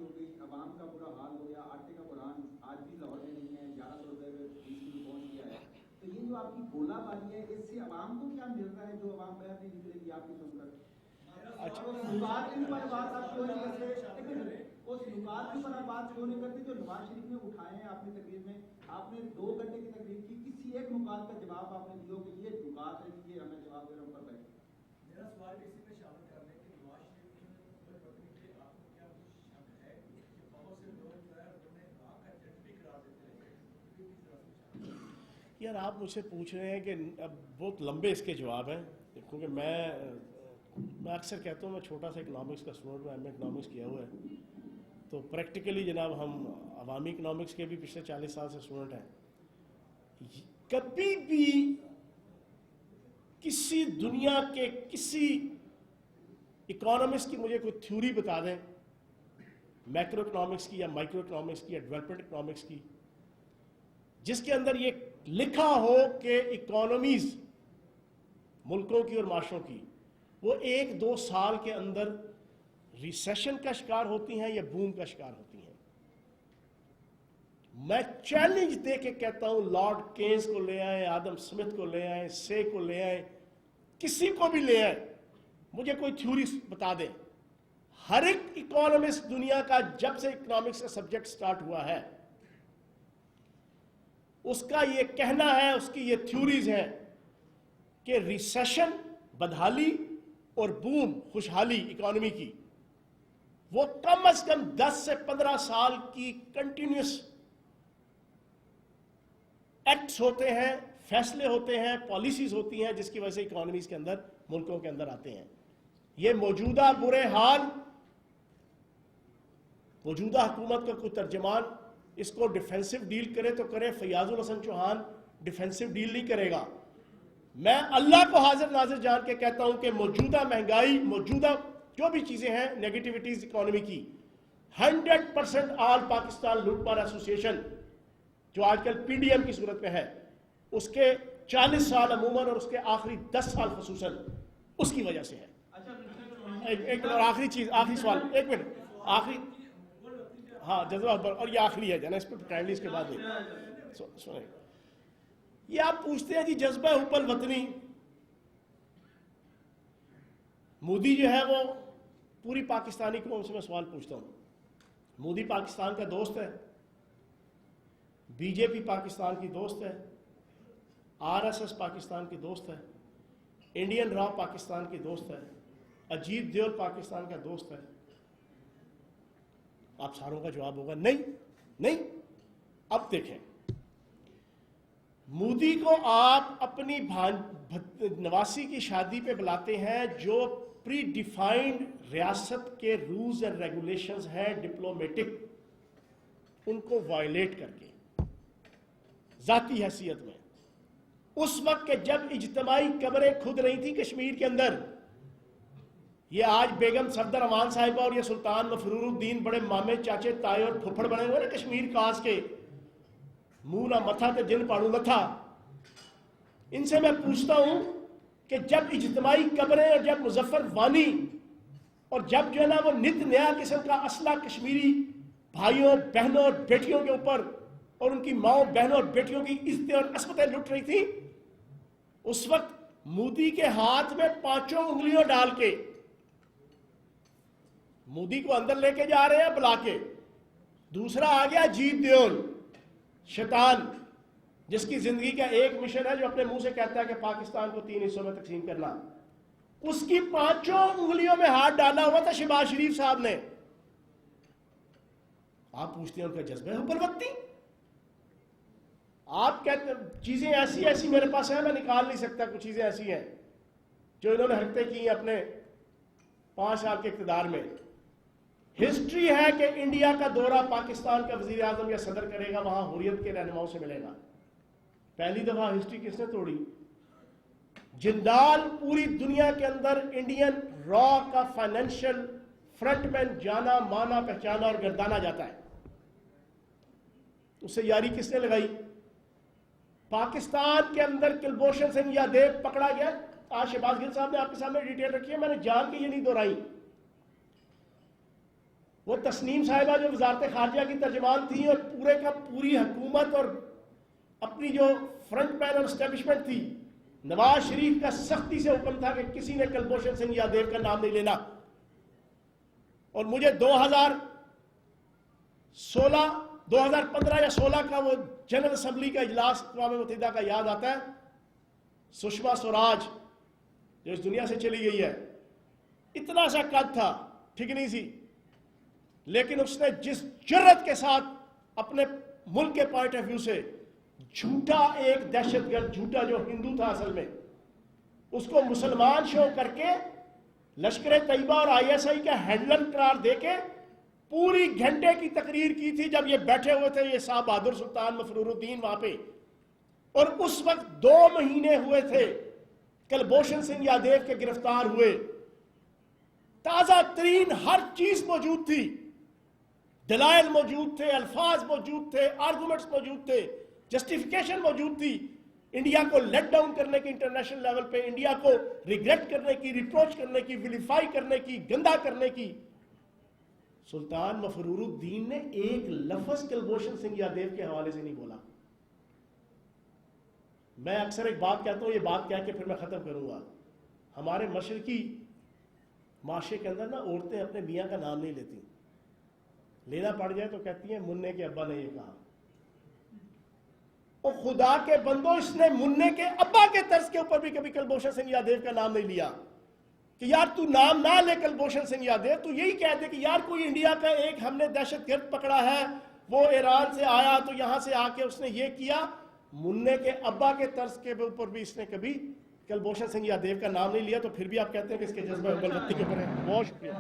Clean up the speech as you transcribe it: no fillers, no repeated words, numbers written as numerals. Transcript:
ہو گئی, عوام کا برا حال ہو گیا, آٹے کا بحران آج بھی لاہور میں نہیں ہے, 1100 روپے میں 20 کلو پہنچ گیا ہے. تو یہ جو آپ کی گولہ باری ہے, اس سے عوام کو کیا مل رہا ہے جو عوام باہر نہیں نکلے گی آپ کی سن کر؟ نکات کے اوپر بات آپ کیوں نہیں کرتے؟ اس نکات کے اوپر آپ بات کیوں نہیں کرتے جو نواز شریف نے اٹھائے ہیں آپ نے تقریر میں؟ آپ نے 2 گھنٹے کی تقریر کی, کسی ایک نکات کا جواب آپ نے دیا کہ یہ نکات ہے, یہ ہمیں جواب دے رہا ہوں پر بیٹھے. میرا سوال اسی میں شامل کر لیں کہ نواز شریف کی وطنی کے آپ کو کیا کچھ شک ہے کہ بہت سے لوگ جو ہے انہیں آگ کا جٹ بھی قرار دیتے ہیں؟ یار آپ مجھ سے پوچھ رہے ہیں کہ اب بہت لمبے اس کے جواب ہیں, کیونکہ میں اکثر کہتا ہوں میں چھوٹا سا اکنامکس کا اسٹوڈنٹ ہوں, ایم اے اکنامکس کیا ہوا ہے, تو پریکٹیکلی جناب ہم عوامی اکنامکس کے بھی پچھلے 40 سال سے اسٹوڈنٹ ہیں. کبھی بھی کسی دنیا کے کسی اکانومسٹ کی مجھے کوئی تھیوری بتا دیں, میکرو اکنامکس کی یا مائکرو اکنامکس کی یا ڈیولپمنٹ اکنامکس کی, جس کے اندر یہ لکھا ہو کہ اکانومیز ملکوں کی اور معاشروں کی وہ 1-2 سال کے اندر ریسیشن کا شکار ہوتی ہیں یا بوم کا شکار ہوتی ہیں. میں چیلنج دے کے کہتا ہوں, لارڈ کینز کو لے آئیں, آدم سمتھ کو لے آئیں, سے کو لے آئیں, کسی کو بھی لے آئیں, مجھے کوئی تھیوری بتا دیں. ہر ایک اکانومسٹ دنیا کا جب سے اکنامکس کا سبجیکٹ سٹارٹ ہوا ہے اس کا یہ کہنا ہے, اس کی یہ تھیوریز ہیں کہ ریسیشن بدحالی اور بوم خوشحالی اکانومی کی وہ کم از کم 10 سے 15 سال کی کنٹینیوس ایکٹس ہوتے ہیں, فیصلے ہوتے ہیں, پالیسیز ہوتی ہیں جس کی وجہ سے اکانومیز کے اندر ملکوں کے اندر آتے ہیں. یہ موجودہ برے حال, موجودہ حکومت کا کوئی ترجمان اس کو ڈیفینسو ڈیل کرے تو کرے, فیاض الحسن چوہان ڈیفینسو ڈیل نہیں کرے گا. میں اللہ کو حاضر ناظر جان کے کہتا ہوں کہ موجودہ مہنگائی, موجودہ جو بھی چیزیں ہیں نیگیٹیوٹیز اکانومی کی, 100% آل پاکستان لوٹ مار ایسوسیشن جو آج کل پی ڈی ایم کی صورت میں ہے, اس کے 40 سال عموماً اور اس کے آخری 10 سال خصوصاً اس کی وجہ سے ہے. ایک اور آخری چیز, آخری سوال, ایک منٹ, آخری, ہاں جزا اکبر, اور یہ آخری ہے جانا, اس پہ کائنڈلی اس کے بعد سنیں. یہ آپ پوچھتے ہیں جی جذبہ حب الوطنی, مودی جو ہے وہ پوری پاکستانی قوم سے میں سوال پوچھتا ہوں. مودی پاکستان کا دوست ہے, بی جے پی پاکستان کی دوست ہے, آر ایس ایس پاکستان کی دوست ہے, انڈین را پاکستان کی دوست ہے, اجیت دیول پاکستان کا دوست ہے. آپ ساروں کا جواب ہوگا نہیں. اب دیکھیں, مودی کو آپ اپنی نواسی کی شادی پہ بلاتے ہیں جو پری ڈیفائنڈ ریاست کے رولز اینڈ ریگولیشنز ہیں ڈپلومیٹک, ان کو وائلیٹ کر کے ذاتی حیثیت میں, اس وقت کہ جب اجتماعی قبریں کھد رہی تھیں کشمیر کے اندر, یہ آج بیگم صفدر امان صاحبہ اور یہ سلطان مفرور الدین بڑے مامے چاچے تائے اور پھپھڑ بنے ہوئے نا کشمیر کاس کے, منہ نہ متھا تے جن پاڑو نہ تھا. ان سے میں پوچھتا ہوں کہ جب اجتماعی قبریں اور جب مظفر وانی اور جب جو ہے نا وہ نت نیا قسم کا اسلحہ کشمیری بھائیوں بہنوں اور بیٹیوں کے اوپر اور ان کی ماؤں بہنوں اور بیٹیوں کی عزتیں اور عصمتیں لٹ رہی تھی, اس وقت مودی کے ہاتھ میں 5 انگلیوں ڈال کے مودی کو اندر لے کے جا رہے ہیں بلا کے. دوسرا آ گیا اجیت دیول, شیطان, جس کی زندگی کا ایک مشن ہے جو اپنے منہ سے کہتا ہے کہ پاکستان کو 3 حصوں میں تقسیم کرنا. اس کی 5 انگلیوں میں ہاتھ ڈالا ہوا تھا شہباز شریف صاحب نے. آپ پوچھتے ہیں ان کا جذبہ حب الوطنی. آپ کہتے ہیں چیزیں ایسی میرے پاس ہیں, میں نکال نہیں سکتا, کچھ چیزیں ایسی ہیں جو انہوں نے حرکتیں کی اپنے 5 سال کے اقتدار میں. ہسٹری ہے کہ انڈیا کا دورہ پاکستان کا وزیر اعظم یا صدر کرے گا, وہاں حریت کے رہنماؤں سے ملے گا. پہلی دفعہ ہسٹری کس نے توڑی؟ جندال پوری دنیا کے اندر انڈین را کا فائنینشل فرنٹ مین جانا مانا پہچانا اور گردانا جاتا ہے. اس سے یاری کس نے لگائی؟ پاکستان کے اندر کلبھوشن سنگھ یادیو پکڑا گیا. آج شہباز گل صاحب نے آپ کے سامنے ڈیٹیل رکھی ہے, میں نے جان کے یہ نہیں دہرائی. وہ تسنیم صاحبہ جو وزارت خارجہ کی ترجمان تھی اور پورے کا پوری حکومت اور اپنی جو فرنٹ مین اور اسٹیبلشمنٹ تھی، نواز شریف کا سختی سے حکم تھا کہ کسی نے کلبھوشن سنگھ یادیو کا نام نہیں لینا. اور مجھے 2015 یا 16 کا وہ جنرل اسمبلی کا اجلاس اقوام متحدہ کا یاد آتا ہے. سشما سوراج جو اس دنیا سے چلی گئی ہے، اتنا سا قد تھا، ٹھیک نہیں سی، لیکن اس نے جس جرت کے ساتھ اپنے ملک کے پوائنٹ آف ویو سے جھوٹا ایک دہشت گرد، جھوٹا جو ہندو تھا اصل میں، اس کو مسلمان شو کر کے لشکر طیبہ اور ISI کا ہینڈلر قرار دے کے پوری گھنٹے کی تقریر کی تھی جب یہ بیٹھے ہوئے تھے، یہ صاحب بہادر سلطان مفرور الدین وہاں پہ. اور اس وقت 2 مہینے ہوئے تھے کلبھوشن سنگھ یادیو کے گرفتار ہوئے. تازہ ترین ہر چیز موجود تھی، دلائل موجود تھے، الفاظ موجود تھے، آرگومنٹس موجود تھے، جسٹیفیکیشن موجود تھی. انڈیا کو لیٹ ڈاؤن کرنے کی انٹرنیشنل لیول پہ، انڈیا کو ریگریٹ کرنے کی، ریپروچ کرنے کی، ویلیفائی کرنے کی، گندا کرنے کی. سلطان مفرور الدین نے ایک لفظ کلبھوشن سنگھ یادیو کے حوالے سے نہیں بولا. میں اکثر ایک بات کہتا ہوں، یہ بات کہہ کے پھر میں ختم کروں گا. ہمارے مشرقی معاشرے کے اندر نا عورتیں اپنے میاں کا نام نہیں لیتی، لینا پڑ جائے تو کہتی ہیں مننے کے ابا نے یہ کہا. اور خدا کے بندو، اس نے مننے کے ابا کے طرز کے اوپر بھی کبھی کلبھوشن سنگھ یادیو کا نام نہیں لیا کہ یار تو نام نہ لے کلبھوشن سنگھ یادیو، تو یہی کہہ دے کہ یار کوئی انڈیا کا ایک ہم نے دہشت گرد پکڑا ہے، وہ ایران سے آیا تو یہاں سے آ کے اس نے یہ کیا. مننے کے ابا کے طرز کے اوپر بھی اس نے کبھی کلبھوشن سنگھ یادیو کا نام نہیں لیا. تو پھر بھی آپ کہتے ہیں کہ اس کے جذبہ غلطی کے اوپر ہے. بہت شکریہ.